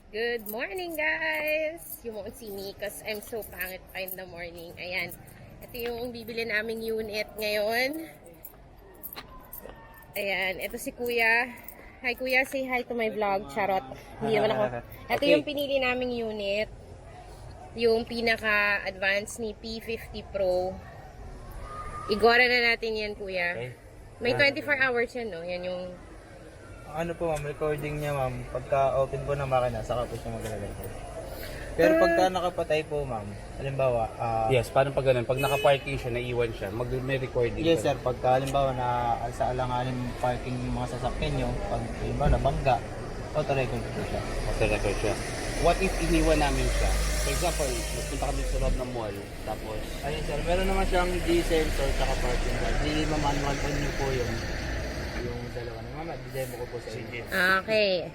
Good morning, guys! You won't see me because I'm so pangit pa in the morning. Ayan. Ito yung bibili naming unit ngayon. Ayan. Ito si Kuya. Hi, Kuya. Say hi to my vlog. Charot. Hindi naman ako. Ito yung pinili naming unit. Yung pinaka-advanced ni P50 Pro. Igora na natin yan, Kuya. Okay. May 24 hours yan, no? Yan yung... Ano po ma'am, recording niya ma'am, pagka open po ng makina, saka po siya magre-record. Pero pagka nakapatay po ma'am, halimbawa, Yes, paano pag ganun? Pag naka-parking siya, naiwan siya, may recording yes ka. sir, pagka halimbawa na sa alanganin parking yung mga sasakyan nyo, pag halimbawa nabangga, auto-record po siya. Auto-record siya. What if iniwan namin siya? For example, punta kami sa loob ng mall, tapos... Ayun sir, meron naman siyang D-sensor tsaka parking guard. Di mamanual po nyo po yung dalawa na mama, design ko po sa inyo. Okay.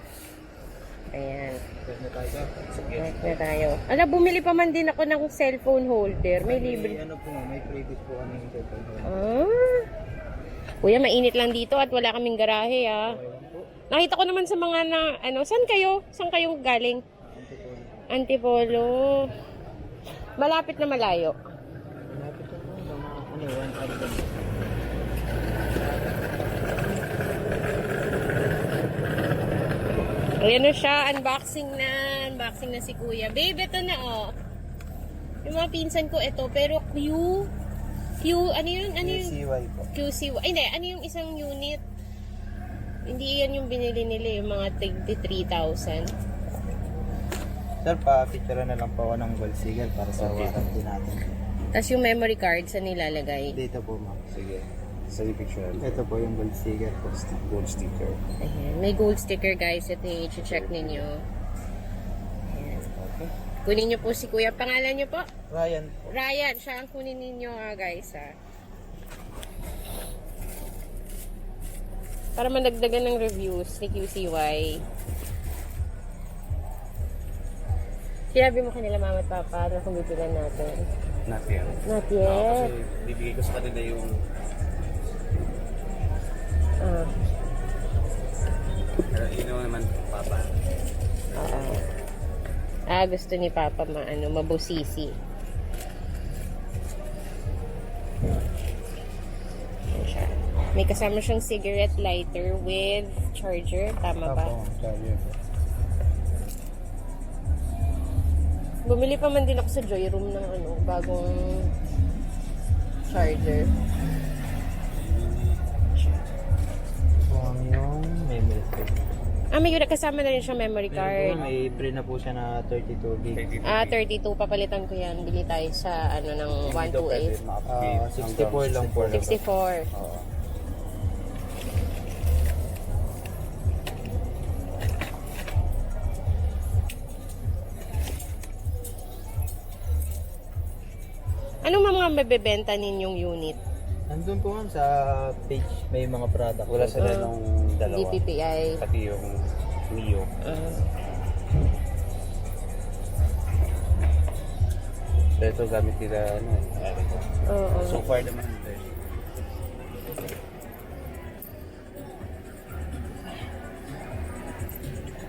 Ayan. Pwede na tayo sir. Sige. Next na tayo. Ala, bumili pa man din ako ng cellphone holder. May libre. Ano po ma'am, may previous po kami yung cellphone. Ah. Kuya, mainit lang dito at wala kaming garahe, ah. Nakita ko naman sa mga na, saan kayo? Saan kayo galing? Antipolo. Malapit na malayo. Malapit na po, mga 1 hour. Ayan na siya, unboxing na si Kuya. Babe, ito na, oh. Yung mga pinsan ko, ito, pero ano yun? CY po. QCY. Ay, hindi, ano yung isang unit? Hindi yan yung binili nila, yung mga 3,000. Sir, pa-picture na lang po ako ng gold seal para sa warranty natin. Tapos yung memory card, saan nilalagay? Dito po ma'am. Sige. Sa picture. Ito po yung gold seal po. Gold sticker. Ayan. May gold sticker, guys. Ito yung i-check ninyo. Ayan. Okay. Kunin nyo po si Kuya. Pangalan nyo po? Ryan po. Ryan. Siya ang kunin ninyo, guys. Para mandagdagan ng reviews ni QCY. Sinabi mo kanila, mama at papa, na kung bibilan natin. Not yet. Not yet. Kasi bibigay ko sa kanila yung... Pero naman, papa. Gusto ni papa mabusisi. Ayan siya. May kasama siyang cigarette lighter with charger. Tama ba? Opo, charger po. Bumili pa man din ako sa Joyroom ng bagong charger. Ito ang yung memory card. May kasama na rin siyang memory card. May free na po siya na 32 gig. 32. Papalitan ko yan. Bili tayo sa ng 128. 64 lang po. 64. Oo. Anong mga mabebenta ninyong unit? Nandun po ma'am sa page, may mga product. Wala sila nung dalawa. DPPI. Pati yung Mio. So ito gamit nila, Oo. so far naman.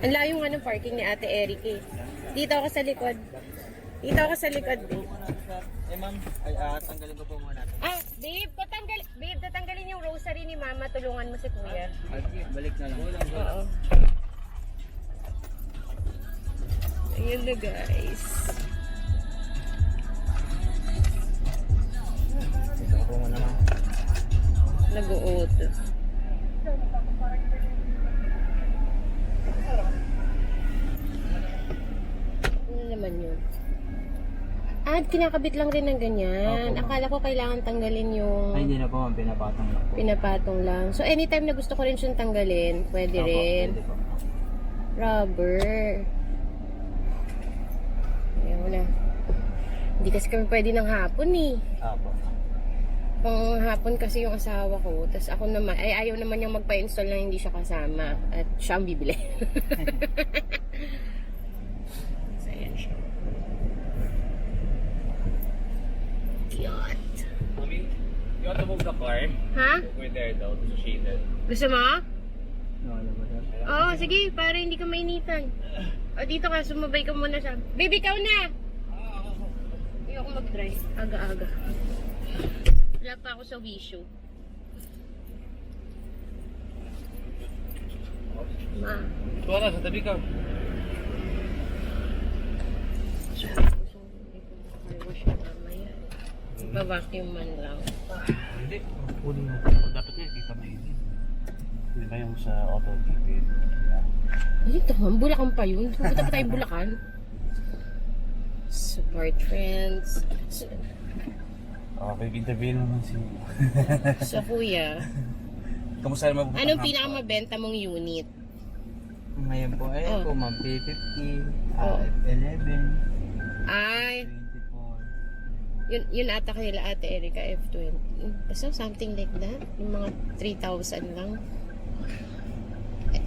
Ang layo nga ng parking ni Ate Eric eh. Dito ako sa likod. Dito ako sa likod eh. Ma'am, tanggalin ko po muna. Babe, tatanggalin yung rosary ni Mama. Tulungan mo si Kuya. Balik na lang. Oo. Ayan na, guys. Ito ko po muna ma'am. Nag-uot. Ano naman yun? Kinakabit lang rin ng ganyan. Opo, ma'am. Akala ko kailangan tanggalin yung... Ay, hindi na po ma'am, pinapatong lang po. Pinapatong lang. So, anytime na gusto ko rin siyang tanggalin, pwede Opo, rin. pwede po. Rubber. Ayan, wala. Hindi kasi kami pwede ng hapon eh. Apo. Pang hapon kasi yung asawa ko. Tapos ako naman, ayaw naman yung magpa-install na hindi siya kasama. At siya ang bibili. So, ayan siya. Cute. Mami, you want to move the car? Ha? We're there though, associated. Gusto mo? No, alam mo sir. Oo, sige. Para hindi ka mainitan. O, dito ka, sumabay ka muna siya. Baby, ikaw na! Ayoko mag-drive. Aga-aga. Wala pa ako sa wisyo. Ma. Tuwa sa tabi ka. Pa-vacuum man lang. Hindi. Kunin mo. Dapat nga, kita mahigit. Hindi ba yung sa auto ticket? Ay, tama. Bulacan pa yun. Pupunta pa tayo Bulacan. Support friends. Baby, interview naman si... Sa kuya. Kamusta naman po? Anong pinakamabenta mong unit? Ngayon po, ayun Oh. po ma'am, P50, Oh. F11, Ay, 24. yun ata kaila ate Erika F20. Basta something like that. Yung mga 3,000 lang.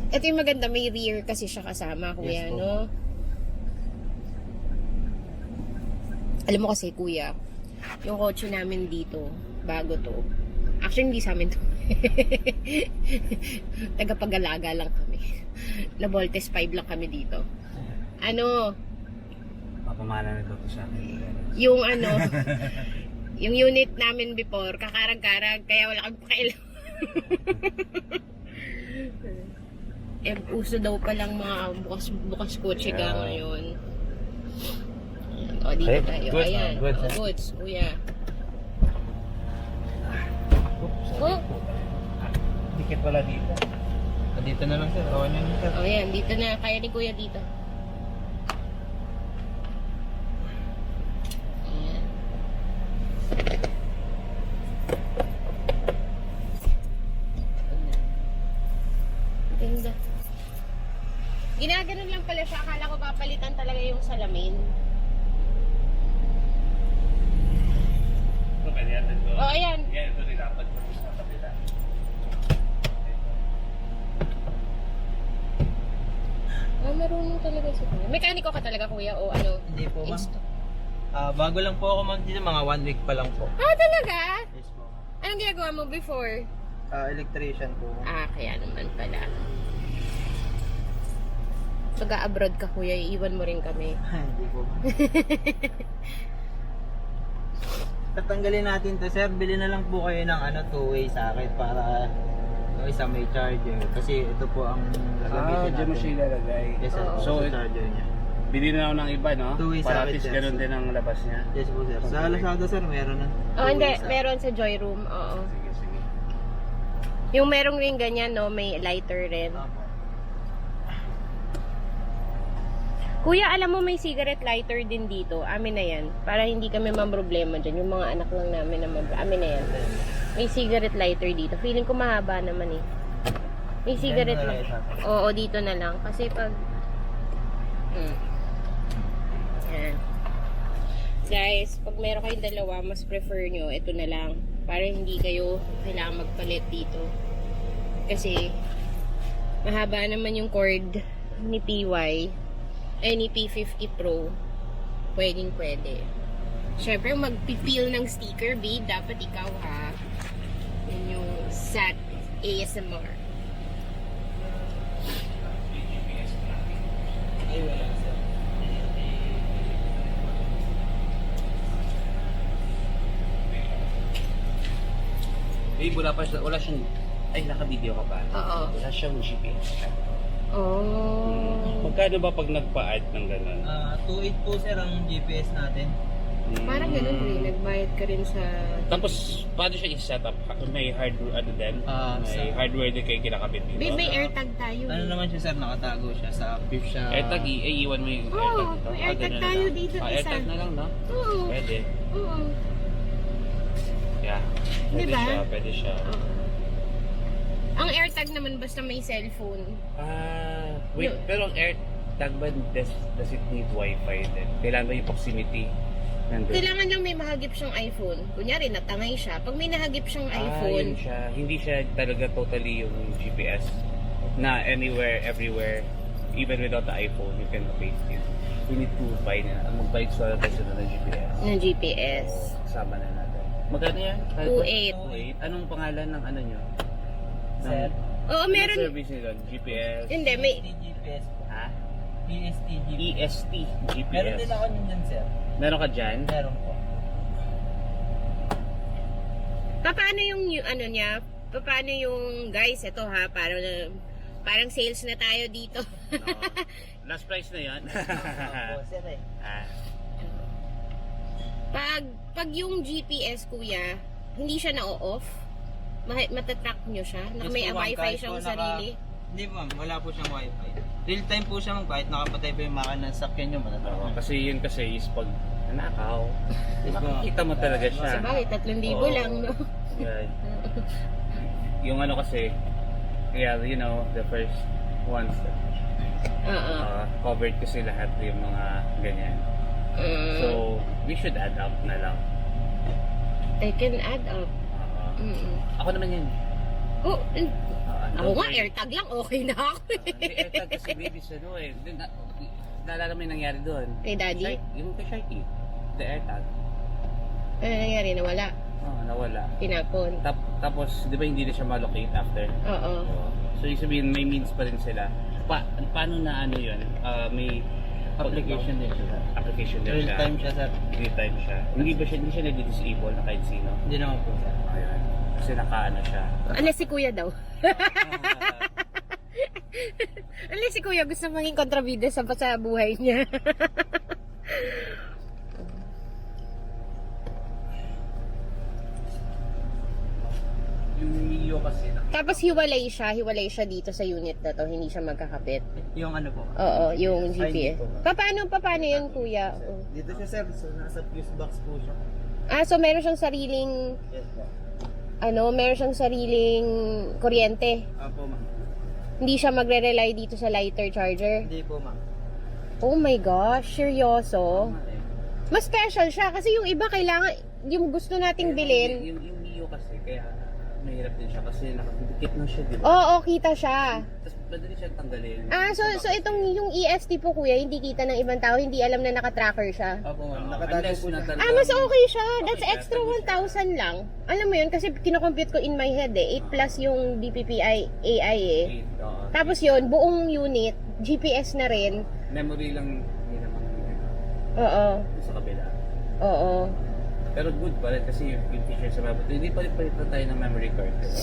Ito yung maganda, may rear kasi siya kasama, kuya, Yes, po. no? Alam mo kasi, kuya, yung kotse namin dito, bago to. Actually, hindi sa amin to. Tagapag-alaga lang kami. Na Voltes 5 lang kami dito. Ano, Papamana na daw po sa akin. yung ano, yung unit namin before, kakarag-karag, kaya wala kang pakailan. Uso daw palang mga bukas kotse ka Yeah. ngayon. Ayan, o, dito Okay, tayo. goods, Ayan, goods, o, goods, kuya. Oh, Ticket pala dito. Dito na lang sir, kawan nyo sir. o yan, dito na. Kaya ni kuya dito. Ayan. Ganda. Ginaganon lang pala siya. Akala ko papalitan talaga yung salamin. Pwede natin to. O, ayan. Yan, ito nilapat ko sa kabila. Marunong talaga si kuya. Mekaniko ka talaga, kuya, o ano? Hindi po ma'am. Insto. Bago lang po ako ma'am dito, mga 1 week pa lang po. Ah, talaga? Yes po. Anong ginagawa mo before? Electrician po. Ah, kaya naman pala. Pag-abroad ka, kuya, iiwan mo rin kami. Hindi po ma'am. Tatanggalin natin to sir, bili na lang po kayo ng ano 2-way sa akin para yung isa may charger. Kasi ito po ang gagamitin Diyan mo natin. siya ilalagay. Yes sir, Oo. So, so charger niya. Bili na ako ng iba, no? Two-way Para at socket, least sir. ganun din ang labas niya. Yes po sir. Sa Okay. Lazada sir, meron na. Oh, hindi. 2-way sa- Meron sa Joy Room, oo. Sige, sige. Yung merong ring ganyan, no? May lighter rin. Opo. Kuya, alam mo may cigarette lighter din dito. Amin na yan. Para hindi kami problema dyan. Yung mga anak lang namin na amin na yan. May cigarette lighter dito. Feeling ko mahaba naman eh. May cigarette Yan na lighter. lang. Oo, dito na lang. Kasi pag... Yan. Guys, pag meron kayong dalawa, mas prefer nyo, ito na lang. Para hindi kayo kailangan magpalit dito. Kasi, mahaba naman yung cord ni PY. Ni P50 Pro. Pwedeng pwede. Siyempre, magpipil ng sticker, babe. Dapat ikaw, ha? Yun yung SAT ASMR. Ay, wala sir. Wala siyang... Ay, naka-video ka ba? Oo. Wala siyang GPS. Oh. Magkano ba pag nagpa-add ng gano'n? 2.8 po sir ang GPS natin. Parang ganun rin. Nagbayad ka rin sa... Tapos, paano siya i-set up? May hardware, ano din? May sa- hardware din kayo kinakabit dito? Babe, may AirTag tayo. Ano naman siya sir, nakatago siya sa active siya. AirTag, iiwan mo yung Oo, AirTag dito? may AirTag ganun na tayo lang. dito, isa. AirTag na lang, no? Oo. Pwede. Oo. Yeah. Pwede Diba? siya, pwede siya. Oo. Ang AirTag naman basta may cellphone. Wait, Yun. pero ang AirTag ba, does it need Wi-Fi din? Kailangan ba yung proximity? Nandun? Kailangan lang may mahagip siyang iPhone. Kunyari, natangay siya. Pag may nahagip siyang iPhone, Yun siya. Hindi siya talaga totally yung GPS na anywhere, everywhere, even without the iPhone, you can locate it. We need to buy na. Mag-buy sa tayo ng GPS. ng GPS. Kasama na natin. Magkano yan? 2.8. 2.8. Anong pangalan ng ano nyo? Sir, Oo, Anong meron. service nila? GPS? Hindi, may... GPS po. Ha? EST, EST GPS. Meron din ako niyan, sir. Meron ka dyan? Meron po. Paano yung ano niya? Paano yung guys, ito ha, parang sales na tayo dito. No. Last price na yan. Opo, sir eh. Ah, Pag yung GPS kuya, hindi siya na-off, matatrack nyo siya? Yes May po, ma'am. wifi Kahit siyang po naka- sarili? Hindi po ma'am, wala po siyang wifi. Real time po siya ma'am, kahit nakapatay po yung makina ng sakyan nyo, oo. matatrack. Kasi yun kasi is pag nanakaw, Yes po. makikita mo talaga siya. Sa bagay, 3,000 Oo. lang, no? Right. Yung ano kasi, kaya you know, the first ones, Oo. covered kasi lahat yung mga ganyan. So, we should add up na lang. I can add up. Ako naman yan. Oh, ako nga, Don't worry. AirTag lang, okay na ako. Hindi, AirTag kasi babies ano eh. Naalala mo yung nangyari doon? Kay Daddy? Yung kay Sharky. The AirTag. Ano nangyari? Nawala. Nawala. Tinapon. Tapos, di ba hindi na siya malocate after? Oo. So, ibig sabihin, may means pa rin sila. Paano na ano yun? May Application din siya. application din Real siya. time siya sir. Real time siya. Hindi siya nag-disable na kahit sino. Hindi naman po sir. Ayun. Kasi nakaano siya. Unless si Kuya daw. Unless si Kuya gusto maging kontrabida sa buhay niya. Yung Mio kasi, Tapos hiwalay siya dito sa unit na to, hindi siya magkakapit. Yung ano po. Oo, yung Ay, hindi GPS. po. Paano yun, Kuya? Dito siya sir, so nasa fuse box po siya. So meron siyang sariling, Yes po. meron siyang sariling kuryente. Opo ma'am. Hindi siya magre-rely dito sa lighter charger. Hindi po ma'am. Oh my gosh, seryoso? Mas special siya kasi yung iba kailangan, yung gusto nating bilhin. Yung Mio kasi, kaya mahirap din siya kasi nakadikit na siya, di ba? Oo, kita siya. Tapos madali siyang tanggalin. So itong yung EST po kuya, hindi kita ng ibang tao, hindi alam na naka-tracker siya. Opo ma'am, Oo, nakatago unless po siya. na- Mas okay siya. That's Okay, extra tago siya. 1,000 lang. Alam mo yun, kasi kinocompute ko in my head 8 plus yung DPPI AI eh. Tapos yun, buong unit, GPS na rin. Memory lang, hindi naman Oo. sa kabila. Oo. Pero good pa rin kasi yung feature sa Mavic. Hindi pa rin palitan tayo ng memory card. Diba?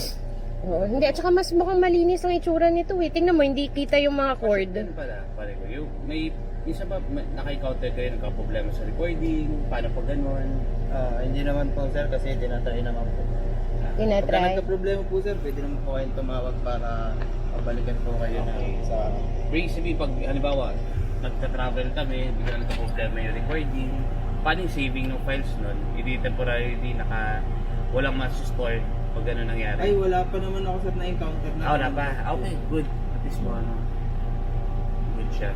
Oo. Hindi, at saka mas mukhang malinis ang itsura nito eh. Tingnan mo, hindi kita yung mga cord. Ganun pala, pare ko. Yung, isa ba, naka-encounter kayo, nagka-problema sa recording, paano pag ganun? Hindi naman po sir, kasi tinatry naman po. Pagka Tinatry. nagka-problema po sir, pwede naman po kayong tumawag para pabalikan po kayo Okay. sa... Basically, pag halimbawa, nagka-travel kami, bigla nagka-problema yung recording, paano yung saving ng files nun? Hindi temporarily walang ma-store pag gano'n nangyari. Ay, wala pa naman ako sir na-encounter na. Wala pa? Okay, good. At least mo good siya.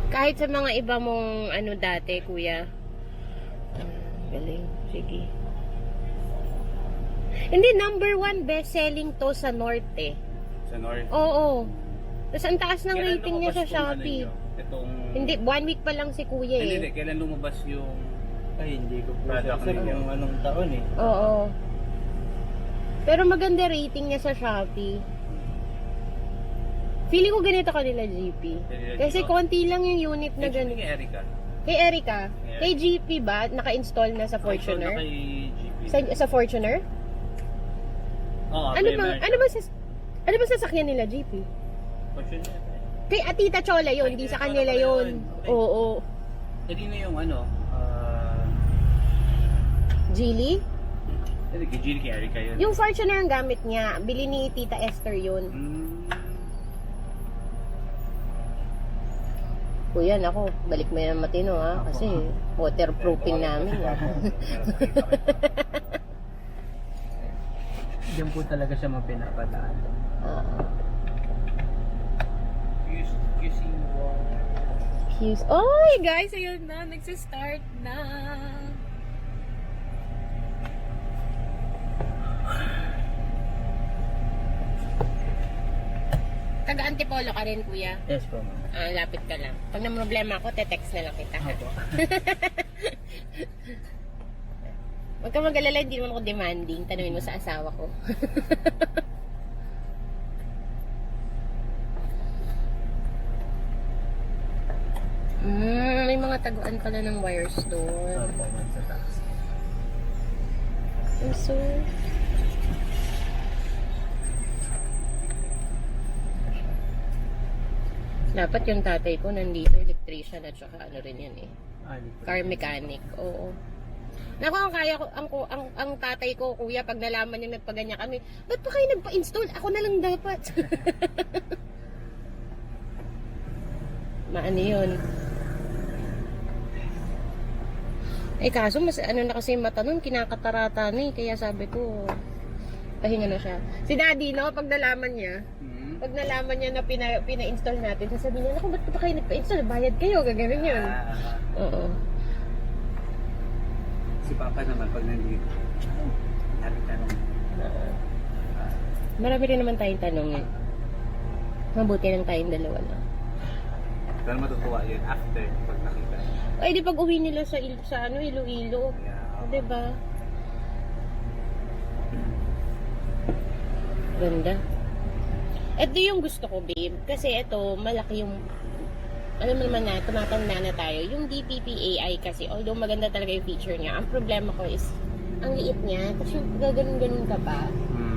Kahit sa mga iba mong dati, kuya. Galing. Sige. Hindi, number 1 best-selling to sa North eh. Sa North. Oo. Tapos ang taas ng Kailan rating niya sa lumabas tong Shopee. Ano nyo? Itong... Hindi, 1 week pa lang si kuya Hindi, eh. kailan lumabas yung... Ay, hindi ko po Product sir ninyo. kung anong taon eh. Oo. Pero maganda rating niya sa Shopee. Feeling ko ganito kanila, GP. Kasi konti lang yung unit na Mention ganito. kay Erica. Kay Erica, Yeah. kay GP ba, naka-install na sa Fortuner? Fortuner? Kay GP. Sa Fortuner? Oo, Ano ba sasakyan nila, GP? Fortuner. Kay Atita Chola yun, Ay, di sa Tita kanila Chola pala yun. yun. Okay. Oo. Hindi na yung ano... Geely? Hindi, kay Gilly, kay Erica yun. Yung Fortuner ang gamit niya. Bili ni Tita Esther yun. Kuya, nako, balik mo yan ng matino ha. Kasi waterproofing namin. Diyan po talaga siya mapinapadaan. Fuse. Oy, guys, ayun na. Nagsistart na. Taga-Antipolo ka rin, kuya. Yes po ma'am. Lapit ka lang. Pag na problema ako, te-text na lang kita. Ha? Opo. Huwag ka mag-alala, hindi naman ako demanding. Tanungin mo sa asawa ko. May mga taguan pala ng wires doon. Opo, ma'am, sa taas. So, dapat yung tatay ko nandito, electrician at saka ano rin yan eh. Car mechanic, oo. Naku, ang kaya ko, ang tatay ko, kuya, pag nalaman niya nagpaganyan kami, ba't pa kayo nagpa-install? Ako na lang dapat. Maano yun? Eh kaso, mas ano na kasi yung mata nun, kinakatarata na eh. Kaya sabi ko, pahinga na siya. Si daddy, no, pag nalaman niya, pag nalaman niya na pina-install natin, sasabihin niya, naku, ba't pa kayo nagpa-install? Bayad kayo, gagawin yun. Oo. Si Papa naman pag nandito. Tanong. Marami rin naman tayong tanong eh. Mabuti lang tayong dalawa na. Pero matutuwa yun after pag nakita. Ay, di pag uwi nila sa Iloilo. Yeah. Diba? Ganda. Ito yung gusto ko, babe. Kasi ito, malaki yung, alam mo naman na, tumatanda na tayo. Yung DPP-AI kasi, although maganda talaga yung feature niya, ang problema ko is, ang liit niya. Tapos yung gaganon-ganon ka pa.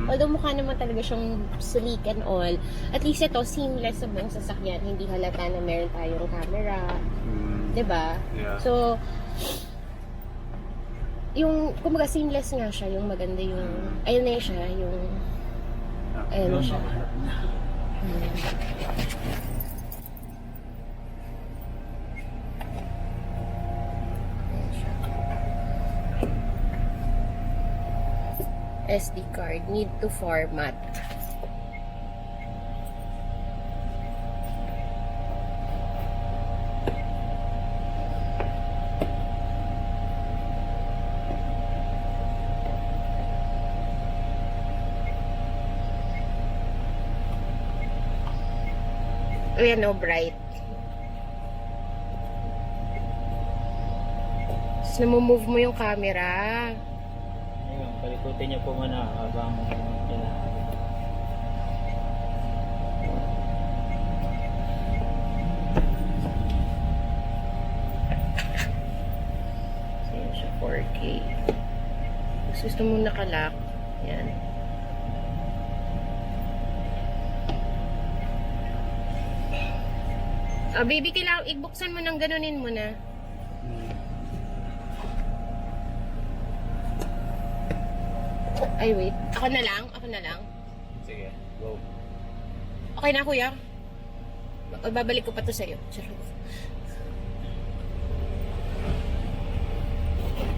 Although mukha naman talaga siyang sleek and all, at least ito, seamless sa buong sasakyan. Hindi halata na meron tayong camera. Diba? Yeah. So, yung, kumbaga seamless nga siya, yung maganda yung, ayun na yun siya, yung, ayun na siya. SD card, need to format. Ayan o, bright. Tapos namumove mo yung camera. Ayun, palikutin niyo po muna habang kailangan. Ayan siya, 4K. Tapos gusto mo nakalock. Yan. Baby, kailangan ibuksan mo ng ganunin mo na. Ay, wait. Ako na lang? Ako na lang? Sige, go. Okay na, kuya? Babalik ko pa to sa'yo. Charot.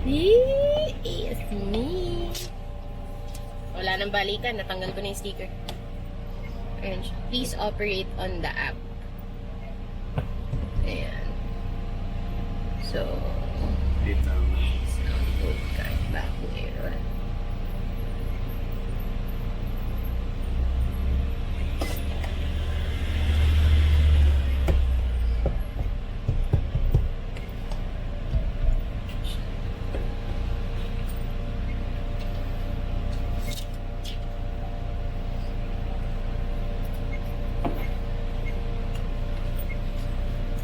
Yes, me. Wala nang balikan. Natanggal ko na yung sticker. Ayan siya. Please operate on the app. Ayan. So, Dito. sound mode card back mirror.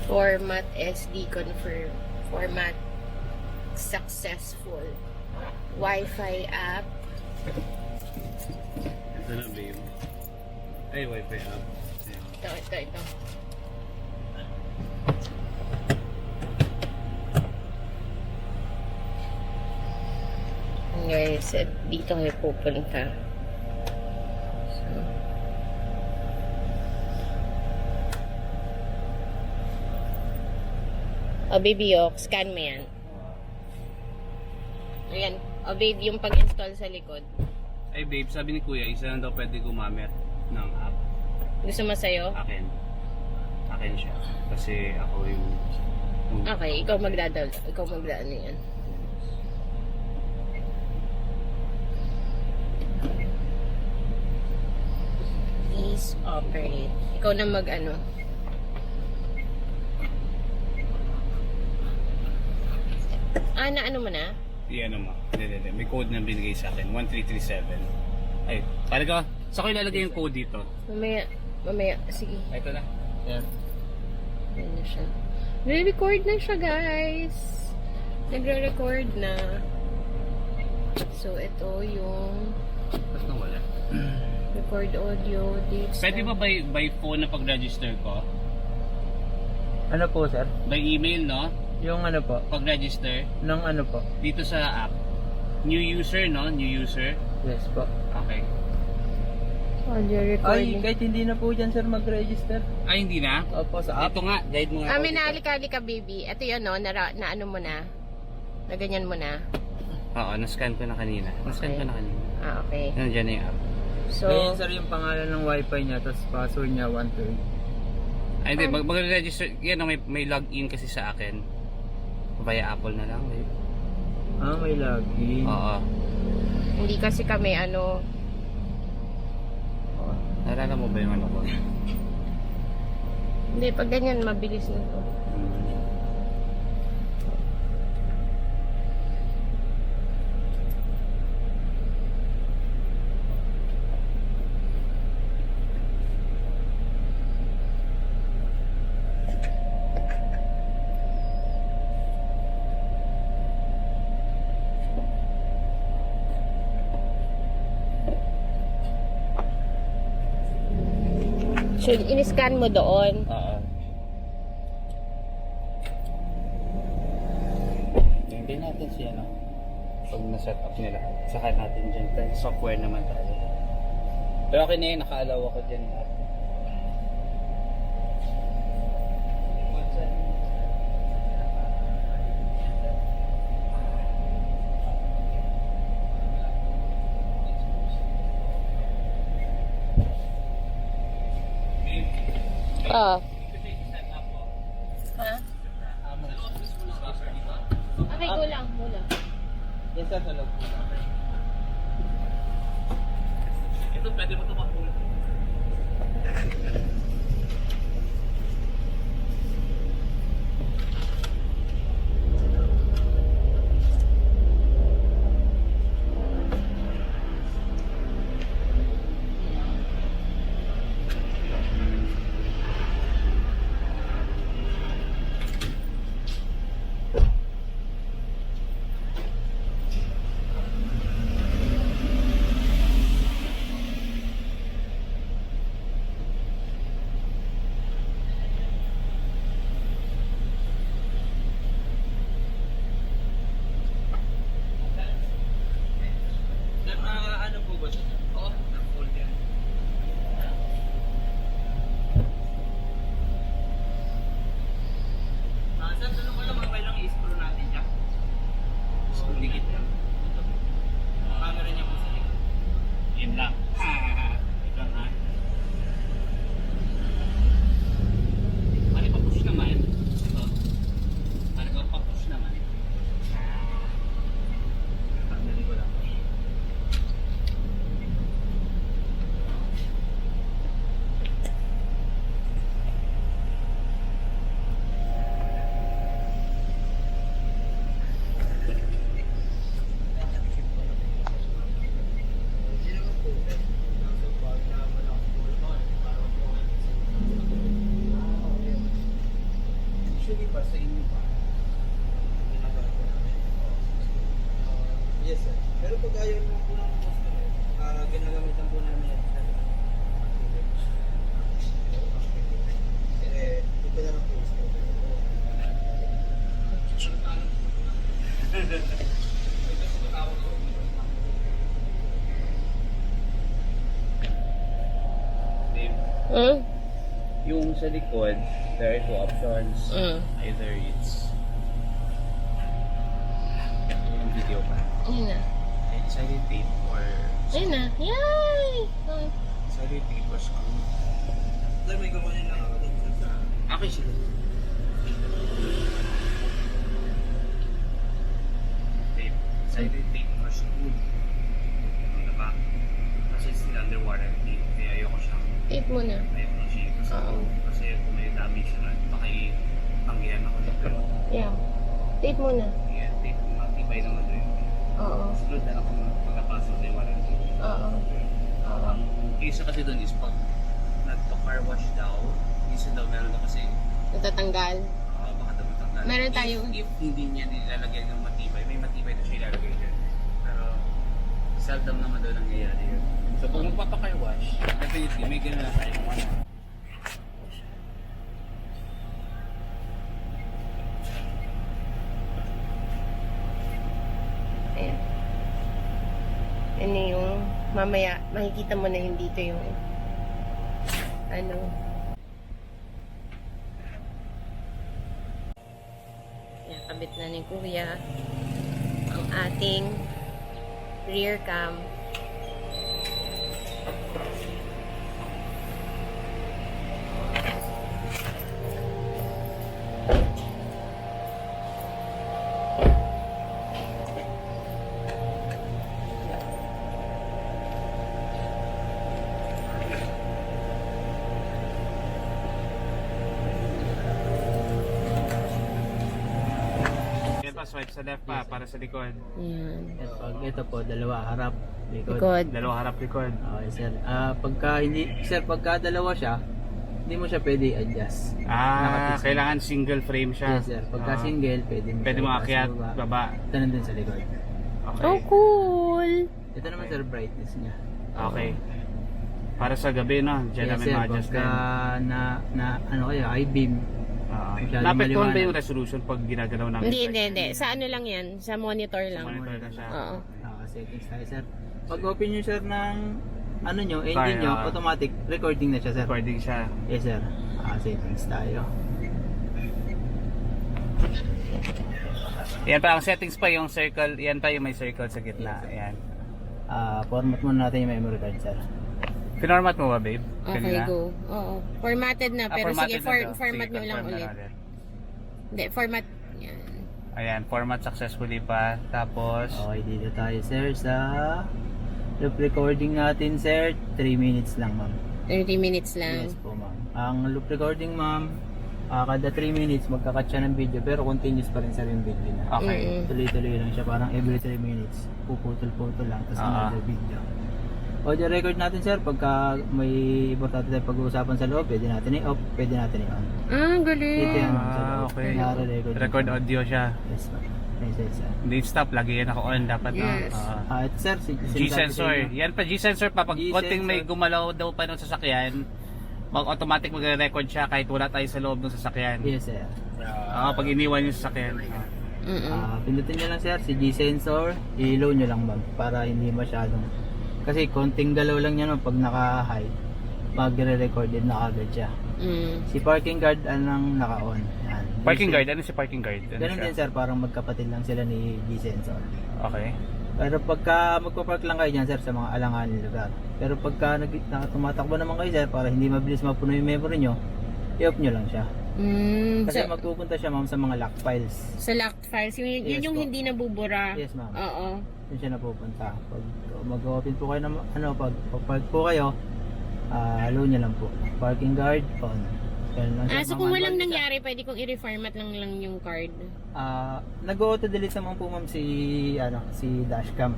Format SD confirm. Format successful. Wi-Fi app. Ito na ba yun? Ay, wifi app. Ayan. Ito. Guys, dito kayo pupunta. So, baby, scan mo yan. Ayan. Baby, yung pag-install sa likod. Ay babe, sabi ni Kuya, isa lang daw pwede gumamit ng app. Gusto mo sa'yo? Akin. Akin siya. Kasi ako yung... Okay, ikaw magdadal. Ikaw magdaan yan. Please operate. Ikaw na mag-ano. Na ano mo na? Ano mo? Hindi. May code na binigay sa akin. 1337. Ay, talaga. Saan ko ilalagay yung code dito? Mamaya. Sige. Ay, ito na. Yan. Yan na siya. Nagre-record na siya, guys. Nagre-record na. So, ito yung Ba't nawala? record audio, dates. Pwede ba by phone na pag-register ko? Ano po, sir? By email, no? Yung ano po? Pag-register? Ng ano po? Dito sa app. New user, no? New user. Yes po. Okay. Audio Ay, recording. kahit hindi na po dyan, sir, mag-register. Ay, hindi na? Opo, sa app. Ito nga, guide mo nga. May naalika-alika, baby. Ito yun, no? Na ano mo na. Na ganyan mo na. Oo, na-scan ko na kanina. Na-scan ko na kanina. Ah, okay. Nandiyan na yung app. So, Ganyan, sir, yung pangalan ng wifi niya, tapos password niya, 1-3. Ay, hindi. Mag-register. Yan, may login kasi sa akin. Via Apple na lang. Ah, may login. Oo. hindi kasi kami, ano, Naalala mo ba yung ano ko? hindi, pag ganyan, mabilis na to. So, in-scan mo doon. Oo. Hindi natin siya, no? Pag na-set up nila. Saka natin dyan. Dahil software naman tayo. Pero okay na yun. Naka-allow ako dyan. Ah. Ha? Okay, go lang. Go lang. Yes, sir, sa loob po. Ito, pwede mo ito mapulit. Ano po ba siya? Oo, na-fold yan. Sir, tanong ko lang, okay lang i-screw natin siya? Screw dikit lang. Camera niya po sa likod. Yun lang. Wait lang ha. Mali pa push naman. Ito. Mali pa push naman. Tanggalin ko lang. Usually pa sa inyo pa, ginagawa po namin. Yes sir. Pero pag ayaw mo po ng customer, ginagamitan po namin yan. Ito na lang po is Hmm? Yung sa likod, there are two options. Either it's yung video pa. Ayun na. Silent tape or Ayun na. Yay! silent tape or screw. Sir, may kukunin lang ako dito sa... Okay sila. Tape. Silent tape or screw. Ano ba? Kasi still under warranty. Kaya ayoko siyang Tape mo na. i-appreciate. Kasi kung may damage na, baka tanggihan ako nito. Yeah. Tape mo na. Kaya tape, matibay naman rin. Oo. Sunod na ako pagkapasok na yung warranty. Oo. Oo. Ang case kasi doon is pag nagpa-car wash daw, minsan daw meron na kasi Natatanggal. baka daw Meron tayong... If hindi niya nilalagyan ng matibay, may matibay na siya ilalagay dyan. Pero seldom naman daw nangyayari yun. So kung magpapaka-car wash, definitely may gano'n na tayong ano. Ayan. Ano yung... Mamaya, makikita mo na yung dito yung... Ano... Ayan, kabit na ni Kuya ang ating rear cam. Yan pa, swipe sa left pa, para sa likod. Ayan. At pag ito po, dalawa harap, likod. Likod. Dalawa harap likod. Okay, sir. Pagka dalawa siya, hindi mo siya pwede i-adjust. Nakatis- Kailangan single frame siya. Yes, sir. Pagka single, pwede mo Pwede siya mo itaas akyat, sa baba. baba. Ganun din sa likod. Okay. Oh, cool! Ito naman, sir, brightness niya. Okay. Para sa gabi, no? Diyan Yes, namin sir. ma-adjust Pagka din. ano kaya, I-beam. Masyadong Naapektuhan ba maliwanag. yung resolution pag ginagalaw namin? Hindi. Sa ano lang yan? Sa monitor lang. Monitor na siya. Oo. Settings tayo, sir. Pag open nyo, sir, ng ano nyo, engine nyo, Kaya, automatic recording na siya, sir. Recording siya. Yes, sir. Settings tayo. Yan pa, ang settings pa yung circle. Yan pa yung may circle sa gitna. Yan. Format muna natin yung memory card, sir. Pinormat mo ba, babe? Okay, Kanina? go. Oo. Formatted na. Pero sige, Formatted na to. format Sige, nyo lang confirm na ulit. natin. Hindi, format. Yan. Ayan, format successfully pa. Tapos, Okay, dito tayo, sir, sa loop recording natin, sir. 3 minutes lang, ma'am. 30 minutes lang. Yes po, ma'am. Ang loop recording, ma'am, kada 3 minutes magkakat siya ng video, pero continuous pa rin, sir, yung video na. okay. Mm-mm. Tuloy-tuloy lang siya, parang every 3 minutes. Puputol-putol lang, tapos another video. Audio record natin, sir, pagka may importante tayo pag-uusapan sa loob, pwede natin i-off, pwede natin i-on. Galing. Dito yan, ma'am, sa loob. Okay. Nare-record. Record audio siya. Yes, ma'am. Yes, sir. Hindi stop, lagi yan ako-on dapat. no? Yes. Ito, sir, G-sensor. Yan pa, G-sensor pa. Pag G-sensor. konting may gumalaw daw pa ng sasakyan, automatic magre-record siya kahit wala tayo sa loob ng sasakyan. Yes, sir. Pag iniwan yung sasakyan. Pindutin nyo lang, sir, si G-sensor, i-low nyo lang, ma'am, para hindi masyadong, kasi konting galaw lang yan, ma'am, pag naka-high, magre-recorded na agad siya. Si parking guard, anong naka-on. Yan. Parking guard? Ano si parking guard? Ano Ganun siya? din, sir, parang magkapatid lang sila ni G-sensor. Okay. Pero pagka magpa-park lang kayo dyan, sir, sa mga alanganin lugar. Pero pagka tumatakbo naman kayo, sir, para hindi mabilis mapuno yung memory nyo, i-off nyo lang siya. Kasi So, magpupunta siya, ma'am, sa mga lock files. sa locked files, yun Yes yung po. hindi nabubura. Yes, ma'am. Oo. Doon siya napupunta. Pag mag-open po kayo ng, pag-park po kayo, allow nyo lang po. Parking guard, on. Ganun lang, sir. So Mga kung walang manual siya. nangyari, pwede kong i-reformat lang yung card. Nag-auto-delete naman po, ma'am, si dashcam.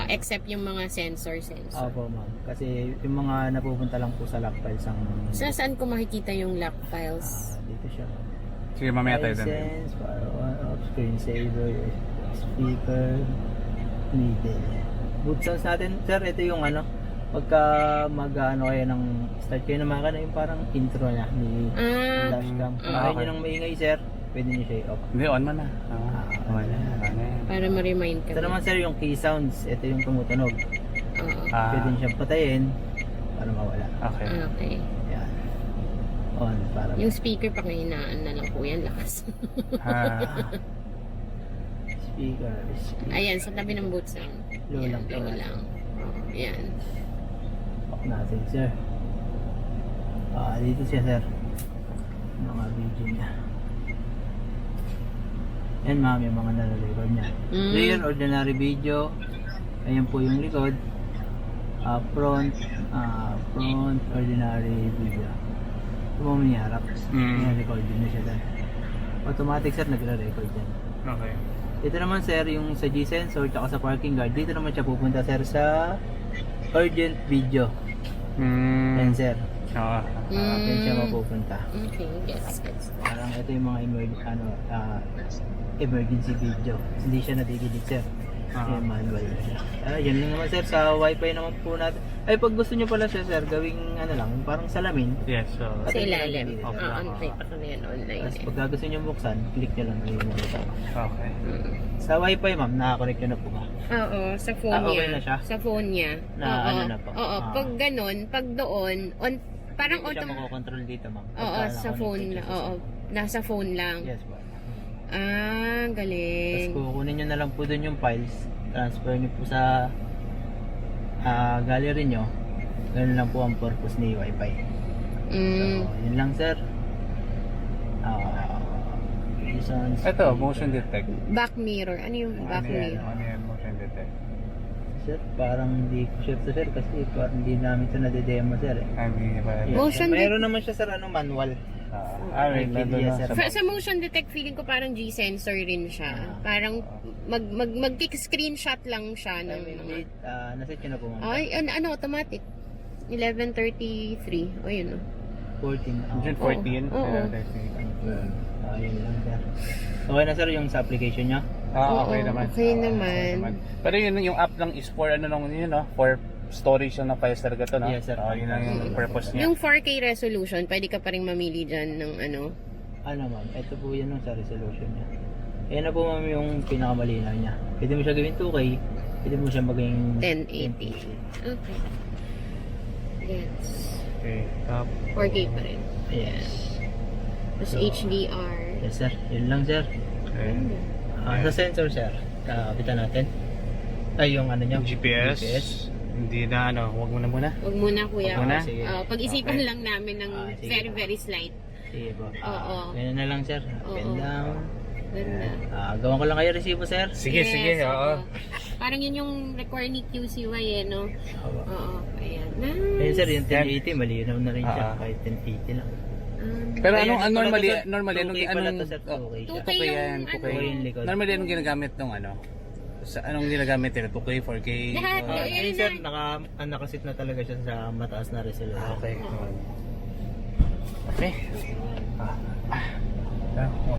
Except yung mga sensor. Opo, ma'am. Kasi yung mga napupunta lang po sa lock files ang... Saan ko makikita yung lock files? dito siya. Sige, mamaya tayo doon. License, para on-off, screensaver, speaker, middle. Boot sounds natin, sir, ito yung pagka mag-ano kayo ng start kayo ng makina, yung parang intro niya ni dashcam. Kung ayaw nyo nang maingay, sir, pwede nyo siya i-off. Hindi, on mo na. On na. Para ma-remind ka. Ito naman, sir, yung key sounds. Ito yung tumutunog. Oo. Pwede nyo siyang patayin para mawala. Okay. Okay. Yan. On, para Yung speaker, pakinaan na lang po yan, lakas. speaker. Ayan, sa tabi ng boot sound. Low lang. Low lang. Ayan. Off natin, sir. Dito siya, sir. Mga video niya. Yan, ma'am, yung mga nare-record niya. Rear, ordinary video. Ayan po yung likod. Front, ordinary video. Ito po may harap. Record din na siya, sir. Automatic, sir, nagre-record yan. Okay. Ito naman, sir, yung sa G-sensor tsaka sa parking guard. Dito naman siya pupunta, sir, sa urgent video. Yan, sir. Oo. Doon siya mapupunta. Okay, gets. Parang ito yung mga emergency video. Hindi siya nadidelete, sir. Yung manual siya. Yan lang naman, sir. Sa wifi naman po natin. Ay, pag gusto nyo pala siya, sir, gawing ano lang, parang salamin. Yes, so... Sa ilalim. Okay. On-type ako na yan online. Tapos pagka gusto nyo buksan, click nyo lang yung mga Okay. Sa wifi, ma'am, nakakonect nyo na po ba? Oo, sa phone niya. Okay na siya? Sa phone niya. Na Oo. ano na po? Oo, pag ganun, pag doon, parang Hindi ko siya automatic. makokontrol dito, ma'am. Oo, Pagka sa nakakonect phone siya lang. sa Oo, nasa phone lang. Yes, po. Ah, Tapos galing. kukunin nyo na lang po dun yung files, transfer nyo po sa gallery nyo. Ganun lang po ang purpose ni Wi-Fi. So, Mm. yun lang, sir. Ito, motion detect. Back mirror. Ano yung back mirror? Ano yan, motion detect? Sir, parang hindi ko sure to, sir, kasi parang hindi namin ito nade-demo, sir. Hindi ba? Yes, Motion sir. Mayroon naman siya, sir, manual. Wait, nandun Yes, na. sir. Sa motion detect, feeling ko parang G-sensor rin siya. Parang mag-screenshot lang siya ng mga... Naset nyo na po, ma'am. Ay, ano, automatic. 11:33. O, yun, oh. 14. June 14. Oo. Yun lang, sir. Okay na, sir, yung sa application nyo? Okay Oo, naman. okay naman. Pero yun yung app lang is for ano nung yun no, for storage lang ng files talaga to, no? Yes, sir. Yun lang yung purpose niya. Yung 4K resolution, pwede ka pa rin mamili dyan ng ano. Ano, ma'am? Ito po yan sa resolution niya. Ayan na po, ma'am, yung pinakamalinaw niya. Pwede mo siya gawin 2K. Pwede mo siya maging 1080. Okay. Gets. Okay, top. 4K pa rin. Yes. Tapos So, HDR. Yes, sir. Yun lang, sir. Okay. Sa sensor, sir. Kapitan natin. Ay, yung ano niya. Yung GPS. Hindi na ano, wag mo na muna. Huwag muna, kuya. Huwag muna? Sige. Pag-isipan Okay. lang namin ng Sige. very, very slight. Sige po. Oo. Ganyan na lang, sir. Up and Oo. down. Ganda. Gawan ko lang kayo resibo, sir. Sige, Yes, sige, oo. Parang yun yung require ni QCY eh, no? Oo. Ayan. Nice. Ayun, sir, yung 1080, malinaw na rin siya. Ah. Kahit 1080 lang. Pero Ayun, anong normally, pala to, sir. normally 2K anong pala to, sir. 2K siya. 2K 2K yung yan, ano. 2K. 2K yung likod. Normally anong ginagamit nung ano? Sa anong ginagamit nila? 2K, 4K? Lahat. Oh, Ayun Ayun, na. sir, nakasit na talaga siya sa mataas na resolution. Okay. Okay.